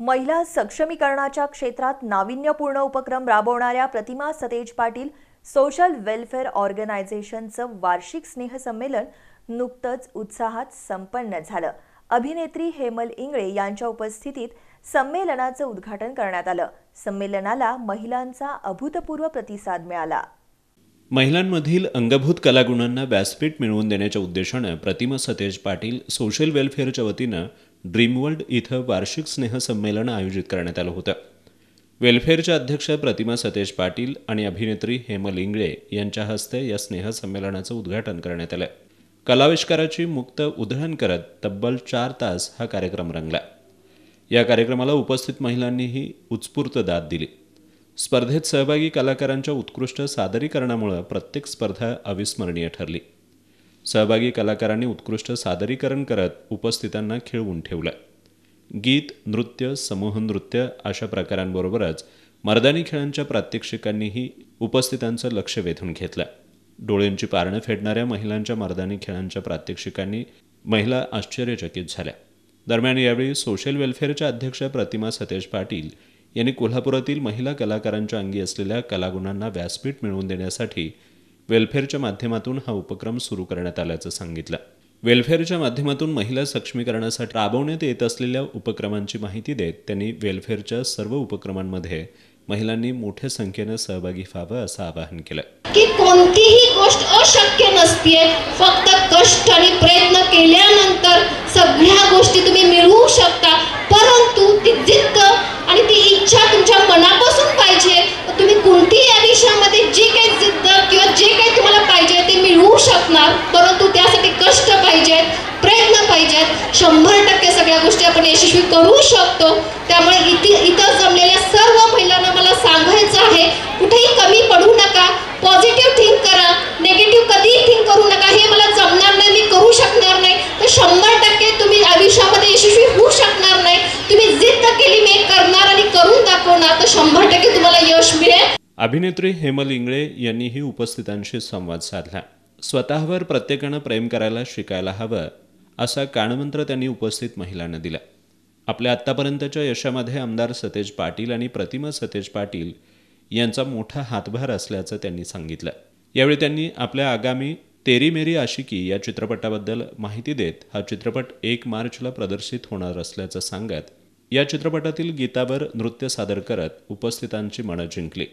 महिला सक्षमीकरणाच्या क्षेत्रात नाविन्यपूर्ण उपक्रम राबवणाऱ्या प्रतिमा सतेज पाटील सोशल वेलफेअर ऑर्गनायझेशनचं वार्षिक स्नेहसंमेलन नुकतंच उत्साहात संपन्न झालं। अभिनेत्री हेमल इंगळे यांच्या उपस्थितीत संमेलनाचं उद्घाटन करण्यात आलं। संमेलनाला महिलांचा अभूतपूर्व प्रतिसाद मिळाला। महिलांमधील अंगभूत कलागुणांना व्यासपीठ मिळवून देण्याच्या उद्देशाने प्रतिमा सतेज पाटील सोशल वेलफेअरच्या वतीनं ड्रीम वर्ल्ड इथं वार्षिक स्नेहसंमेलन आयोजित करण्यात आलं होतं। वेलफेअरच्या अध्यक्ष प्रतिमा सतेज पाटील आणि अभिनेत्री हेमल इंगळे यांच्या हस्ते या स्नेहसंमेलनाचं उद्घाटन करण्यात आलं। कलाविष्काराची मुक्त उधळण करत तब्बल 4 तास हा कार्यक्रम रंगला। या कार्यक्रमाला उपस्थित महिलांनीही उत्स्फूर्त दाद दिली। स्पर्धेत सहभागी कलाकारांच्या उत्कृष्ट सादरीकरणामुळे प्रत्येक स्पर्धा अविस्मरणीय ठरली। सहभागी कलाकारांनी उत्कृष्ट सादरीकरण करत उपस्थितांना खिळवून ठेवलं। गीत, नृत्य, समूह नृत्य अशा प्रकारांबरोबरच मर्दानी खेळांच्या प्रात्यक्षिकांनीही उपस्थितांचं लक्ष वेधून घेतलं। डोळ्यांची पारणं फेडणाऱ्या महिलांच्या मर्दानी खेळांच्या प्रात्यक्षिकांनी महिला आश्चर्यचकित झाल्या। दरम्यान यावेळी सोशल वेलफेअरच्या अध्यक्ष प्रतिमा सतेज पाटील यांनी कोल्हापुरातील महिला कलाकारांच्या अंगी असलेल्या कलागुणांना व्यासपीठ मिळवून देण्यासाठी वेलफेअरच्या माध्यमातून हा उपक्रम सुरू करण्यात आल्याचं सांगितलं। वेलफेअरच्या माध्यमातून महिला सक्षमीकरणासाठी राबवण्यात येत असलेल्या उपक्रमांची माहिती देत त्यांनी वेलफेअरच्या सर्व उपक्रमांमध्ये महिलांनी मोठ्या संख्येने सहभागी व्हावं असं आवाहन केलं। की कोणतीही गोष्ट अशक्य नसते, फक्त कष्ट आणि प्रयत्न केल्यानंतर सगळ्या गोष्टी तुम्ही मिळवू शकता। परंतु ती जिद्द आणि ती इच्छा तुमच्या मनापासून पाहिजे। तुम्ही कोणतीही आयुष्यामध्ये जे काही जिद्द किंवा जे काही तुम्हाला पाहिजे ते मिळवू शकणार, परंतु त्यासाठी कष्ट पाहिजेत, प्रयत्न पाहिजेत। 100% सगळ्या गोष्टी आपण यशस्वी करू शकतो। त्यामुळे इथं जमलेल्या सर्व महिलांना मला सांगायचं आहे, कुठेही कमी पडू नका, पॉझिटिव्ह थिंक करा, नेगेटिव्ह कधीही थिंक करू नका। हे मला जमणार नाही, मी करू शकणार नाही, तर 100% तुम्ही आयुष्यामध्ये यशस्वी होऊ शकणार नाही। तुम्ही जिद्द केली, मी करणार आणि करून दाखवणार, तर 100% तुम्हाला यश मिळेल। अभिनेत्री हेमल इंगळे यांनीही उपस्थितांशी संवाद साधला। स्वतःवर प्रत्येकानं प्रेम करायला शिकायला हवं असा कानमंत्र त्यांनी उपस्थित महिलांना दिला। आपल्या आत्तापर्यंतच्या यशामध्ये आमदार सतेज पाटील आणि प्रतिमा सतेज पाटील यांचा मोठा हातभार असल्याचं त्यांनी सांगितलं। यावेळी त्यांनी आपल्या आगामी तेरी मेरी आशिकी या चित्रपटाबद्दल माहिती देत हा चित्रपट 1 मार्चला प्रदर्शित होणार असल्याचं सांगत या चित्रपटातील गीतावर नृत्य सादर करत उपस्थितांची मनं जिंकली।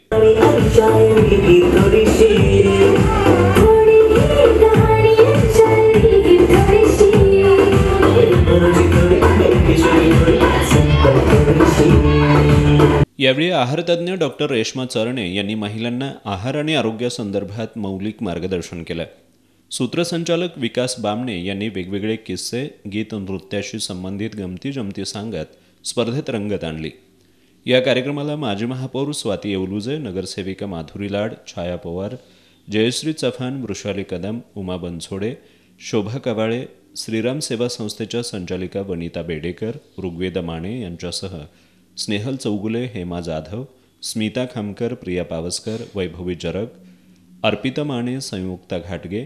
यावेळी आहारतज्ञ डॉक्टर रेश्मा चरणे यांनी महिलांना आहार आणि आरोग्यासंदर्भात मौलिक मार्गदर्शन केलं। सूत्रसंचालक विकास बामणे यांनी वेगवेगळे किस्से, गीत, नृत्याशी संबंधित गमती-जमती सांगत स्पर्धेत रंगत आणली। या कार्यक्रमाला माजी महापौर स्वाती येवलुजे, नगरसेविका माधुरी लाड, छाया पवार, जयश्री चव्हाण, वृषाली कदम, उमा बनसोडे, शोभा कवाळे, श्रीराम सेवा संस्थेच्या संचालिका वनिता बेडेकर, ऋग्वेद माने यांच्यासह स्नेहल चौगुले, हेमा जाधव, स्मिता खामकर, प्रिया पावसकर, वैभवी जरग, अर्पिता माने, संयुक्ता घाटगे,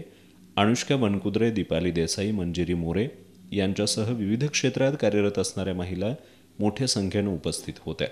अनुष्का वनकुद्रे, दीपाली देसाई, मंजिरी मोरे यांच्यासह विविध क्षेत्रात कार्यरत असणाऱ्या महिला मोठ्या संख्येने उपस्थित होत्या।